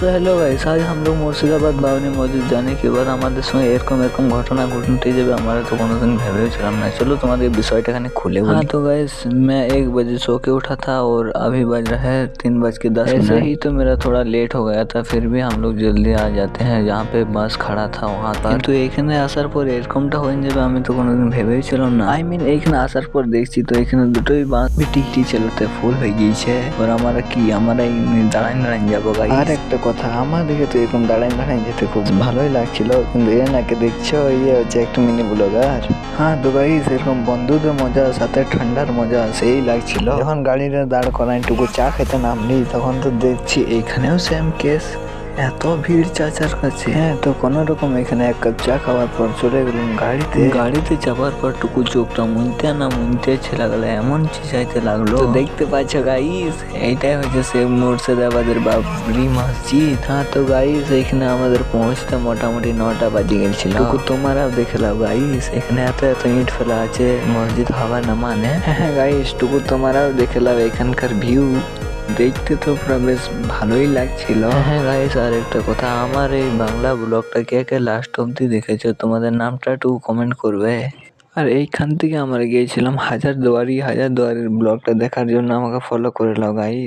So hello guys, आज हम लोग मुर्शिदाबाद बावनी मस्जिद जाने के बाद আমাদের সঙ্গে এরকম ঘটনা ঘটতে যাবে আমরা তো কোনোদিন ভেবেও ছিলাম না। चलो तुम्हारे বিষয়টা এখানে খুলে বলি। हाँ तो गाइस, मैं 1 बजे सो के उठा था और अभी बज रहा है 3:10। ऐसे ही तो मेरा थोड़ा लेट हो गया था, फिर भी हम लोग जल्दी आ जाते हैं। जहाँ पे बस खड़ा था वहाँ पर, কিন্তু এখানে আসার পর এরকমটা হয়ে যাবে আমি তো কোনোদিন ভেবেও ছিলাম না। আই মিন এইখানে আসার পর দেখছি তো এখানে দুটোই বাস টিকটি চালাতে ফুল হয়ে গিয়েছে। আর আমরা দাঁড়াই যাবো গাইস। আর একটা কথা, আমার দিকে তো এরকম দাঁড়াই যেতে খুব ভালোই লাগছিল, কিন্তু এ নাকে দেখছো ইয়ে হচ্ছে একটা মিনি ব্লগার। হ্যাঁ তো গাইস, এরকম বন্ধুদের মজা সাথে ঠান্ডার মজা সেই লাগছিল। যখন গাড়িটা দাঁড় করাই টুকু চা খেতে নামলি তখন তো দেখছি এইখানেও সেম কেস, এত ভিড় চাচার কাছে। হ্যাঁ তো কোনো রকম এখানে 1 কাপ চা খাওয়ার পর চলে গেলাম গাড়িতে চাপার পর টুকু চোখটা মুনতে ছেলে গেল, এমন চিচাইতে লাগলো। তো দেখতে পাচ্ছ গাইস, এইটাই হচ্ছে সে মুর্শিদাবাদের বাবরি মসজিদ। হ্যাঁ তো গাইস, এখানে আমাদের পৌঁছতে মোটামুটি 9টা বাজে গেছিল। টুকু তোমরাও দেখে লাও গাইস, এখানে এত ইট ফেলা আছে, মসজিদ হওয়া না মানে। হ্যাঁ গাইস, টুকু তোমরাও দেখে লাও এখানকার ভিউ, দেখতে তো পুরো বেশ ভালোই লাগছিল। হ্যাঁ গাইস, আর একটা কথা, আমার এই বাংলা ব্লগটা কে লাস্ট অব্দি দেখেছো তোমাদের নামটা একটু কমেন্ট করবে। আর এইখান থেকে আমরা গিয়েছিলাম হাজারদুয়ারির ব্লগটা দেখার জন্য আমাকে ফলো করে নাও গাইস।